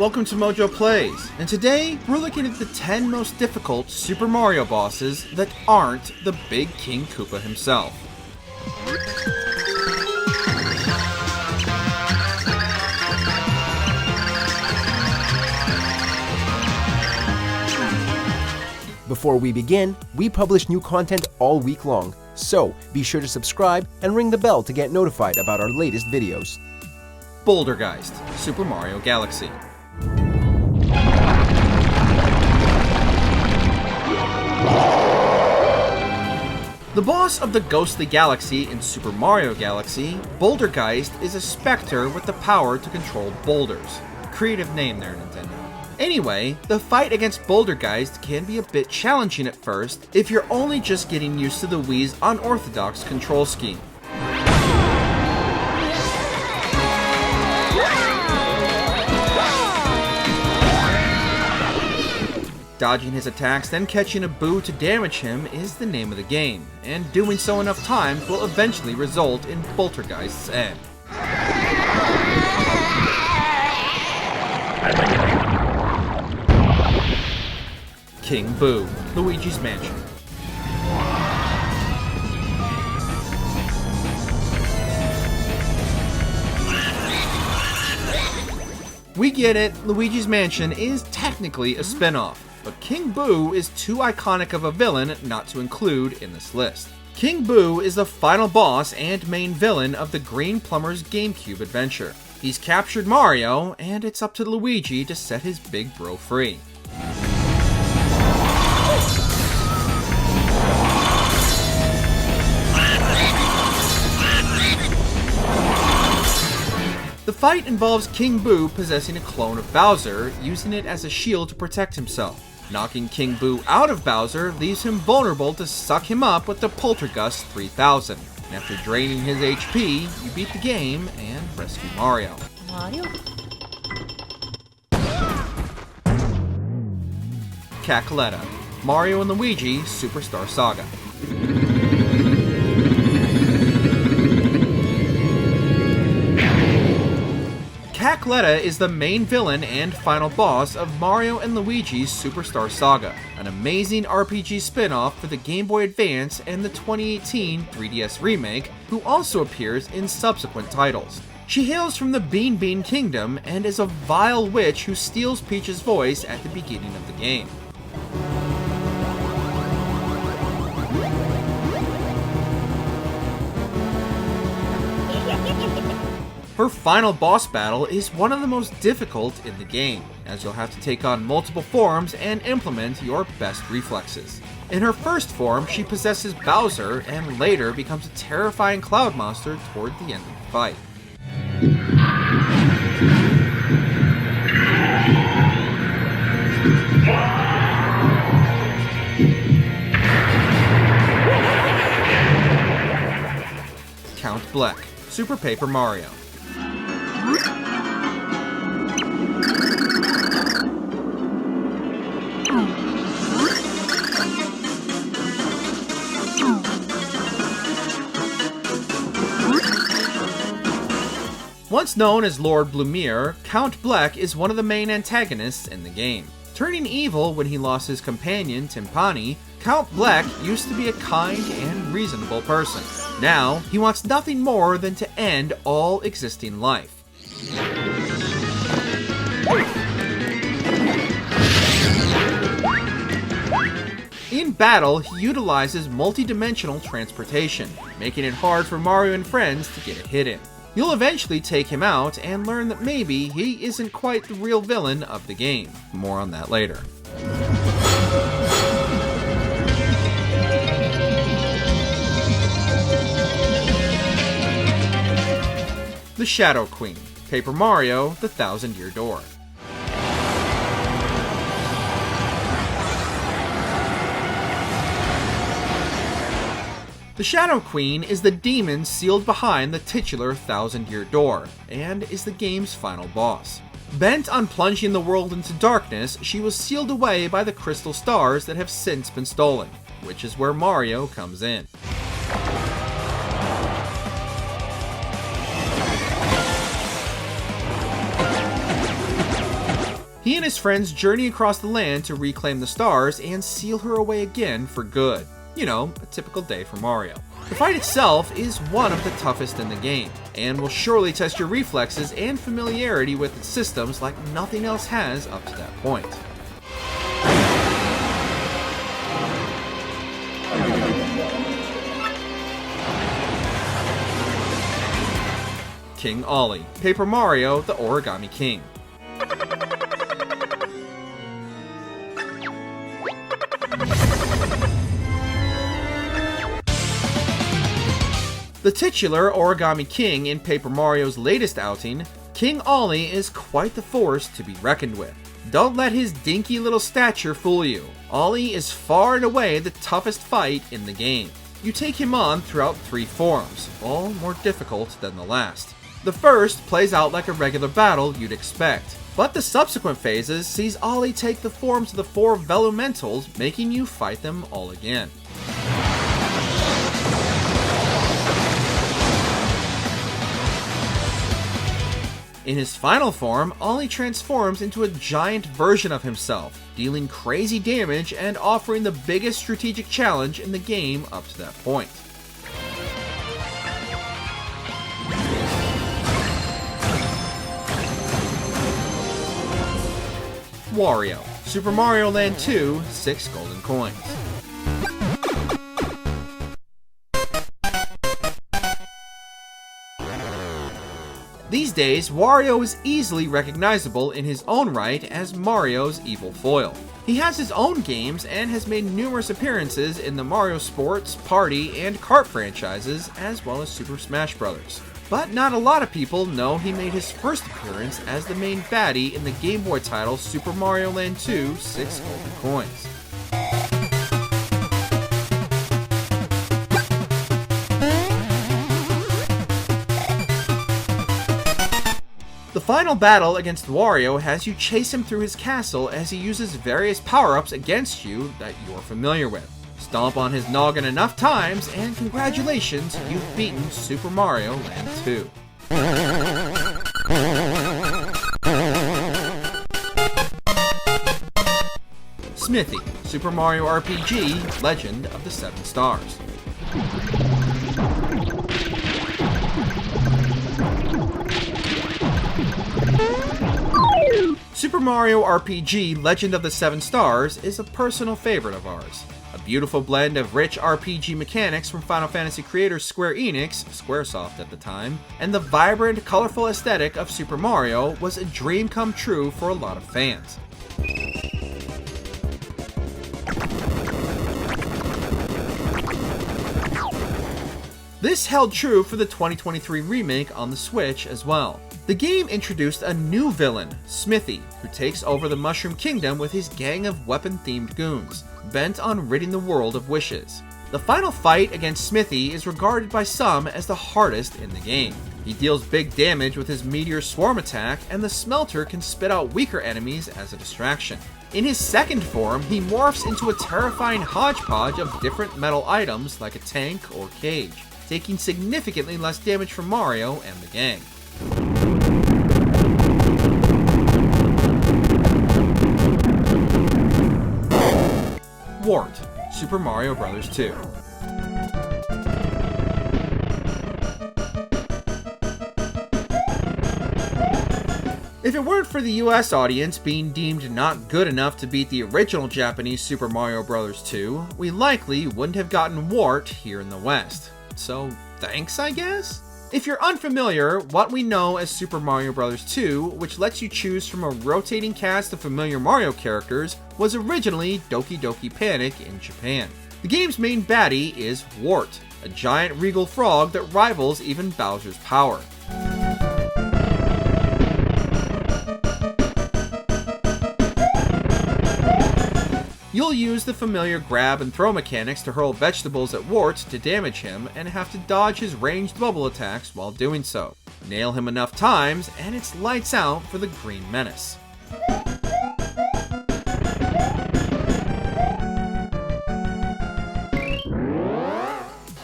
welcome to MojoPlays, and today we're looking at the 10 most difficult Super Mario bosses that aren't the big King Koopa himself. Before we begin, we publish new content all week long, so be sure to subscribe and ring the bell to get notified about our latest videos. Bouldergeist, Super Mario Galaxy. The boss of the ghostly galaxy in Super Mario Galaxy, Bouldergeist is a specter with the power to control boulders. Creative name there, Nintendo. Anyway, the fight against Bouldergeist can be a bit challenging at first if you're only just getting used to the Wii's unorthodox control scheme. Dodging his attacks, then catching a boo to damage him is the name of the game, and doing so enough times will eventually result in Bouldergeist's end. King Boo, Luigi's Mansion. We get it, Luigi's Mansion is technically a spin-off, but King Boo is too iconic of a villain not to include in this list. King Boo is the final boss and main villain of the Green Plumber's GameCube adventure. He's captured Mario, and it's up to Luigi to set his big bro free. The fight involves King Boo possessing a clone of Bowser, using it as a shield to protect himself. Knocking King Boo out of Bowser leaves him vulnerable to suck him up with the Poltergust 3000. And after draining his HP, you beat the game and rescue Mario. Kleta, Mario and Luigi Superstar Saga. Kleta is the main villain and final boss of Mario and Luigi's Superstar Saga, an amazing RPG spin-off for the Game Boy Advance and the 2018 3DS remake, who also appears in subsequent titles. She hails from the Bean Bean Kingdom and is a vile witch who steals Peach's voice at the beginning of the game. Her final boss battle is one of the most difficult in the game, as you'll have to take on multiple forms and implement your best reflexes. In her first form, she possesses Bowser and later becomes a terrifying cloud monster toward the end of the fight. Count Bleck, Super Paper Mario. Once known as Lord Blumiere, Count Bleck is one of the main antagonists in the game. Turning evil when he lost his companion, Timpani, Count Bleck used to be a kind and reasonable person. Now, he wants nothing more than to end all existing life. In battle, he utilizes multi-dimensional transportation, making it hard for Mario and friends to get a hit in. You'll eventually take him out and learn that maybe he isn't quite the real villain of the game. More on that later. The Shadow Queen, Paper Mario, The Thousand-Year Door. The Shadow Queen is the demon sealed behind the titular Thousand-Year Door, and is the game's final boss. Bent on plunging the world into darkness, she was sealed away by the crystal stars that have since been stolen, which is where Mario comes in. He and his friends journey across the land to reclaim the stars and seal her away again for good. You know, a typical day for Mario. The fight itself is one of the toughest in the game, and will surely test your reflexes and familiarity with its systems like nothing else has up to that point. King Olly, Paper Mario, the Origami King. The titular Origami King in Paper Mario's latest outing, King Olly is quite the force to be reckoned with. Don't let his dinky little stature fool you. Olly is far and away the toughest fight in the game. You take him on throughout 3 forms, all more difficult than the last. The first plays out like a regular battle you'd expect, but the subsequent phases sees Olly take the forms of the 4 Velumentals, making you fight them all again. In his final form, Olly transforms into a giant version of himself, dealing crazy damage and offering the biggest strategic challenge in the game up to that point. Wario, Super Mario Land 2, 6 golden coins. These days, Wario is easily recognizable in his own right as Mario's evil foil. He has his own games and has made numerous appearances in the Mario Sports, Party, and Kart franchises, as well as Super Smash Bros. But not a lot of people know he made his first appearance as the main baddie in the Game Boy title Super Mario Land 2, 6 golden coins. The final battle against Wario has you chase him through his castle as he uses various power-ups against you that you're familiar with. Stomp on his noggin enough times, and congratulations, you've beaten Super Mario Land 2. Smithy, Super Mario RPG, Legend of the 7 Stars. Super Mario RPG Legend of the 7 Stars is a personal favorite of ours. A beautiful blend of rich RPG mechanics from Final Fantasy creators Square Enix, Squaresoft at the time, and the vibrant, colorful aesthetic of Super Mario was a dream come true for a lot of fans. This held true for the 2023 remake on the Switch as well. The game introduced a new villain, Smithy, who takes over the Mushroom Kingdom with his gang of weapon-themed goons, bent on ridding the world of wishes. The final fight against Smithy is regarded by some as the hardest in the game. He deals big damage with his Meteor Swarm attack, and the Smelter can spit out weaker enemies as a distraction. In his second form, he morphs into a terrifying hodgepodge of different metal items like a tank or cage, taking significantly less damage from Mario and the gang. Wart, Super Mario Bros. 2. If it weren't for the US audience being deemed not good enough to beat the original Japanese Super Mario Bros. 2, we likely wouldn't have gotten Wart here in the West. So, thanks, I guess? If you're unfamiliar, what we know as Super Mario Bros. 2, which lets you choose from a rotating cast of familiar Mario characters, was originally Doki Doki Panic in Japan. The game's main baddie is Wart, a giant regal frog that rivals even Bowser's power. You'll use the familiar grab and throw mechanics to hurl vegetables at Wart to damage him, and have to dodge his ranged bubble attacks while doing so. Nail him enough times, and it's lights out for the Green Menace.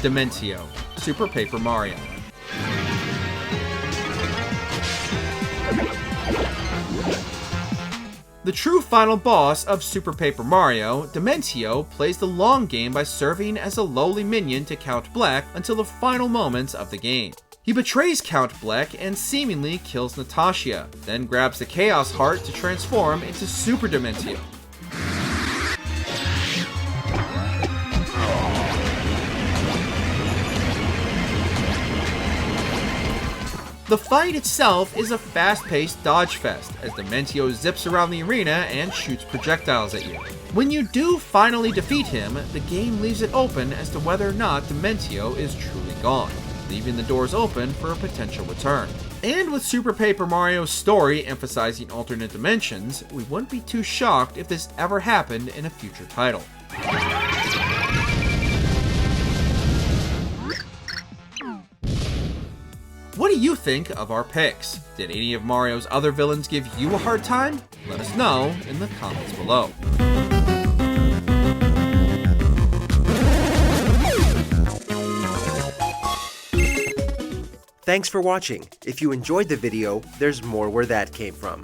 Dementio, Super Paper Mario. The true final boss of Super Paper Mario, Dementio, plays the long game by serving as a lowly minion to Count Bleck until the final moments of the game. He betrays Count Bleck and seemingly kills Natasha, then grabs the Chaos Heart to transform into Super Dementio. The fight itself is a fast-paced dodge fest, as Dementio zips around the arena and shoots projectiles at you. When you do finally defeat him, the game leaves it open as to whether or not Dementio is truly gone, leaving the doors open for a potential return. And with Super Paper Mario's story emphasizing alternate dimensions, we wouldn't be too shocked if this ever happened in a future title. What do you think of our picks? Did any of Mario's other villains give you a hard time? Let us know in the comments below. Thanks for watching. If you enjoyed the video, there's more where that came from.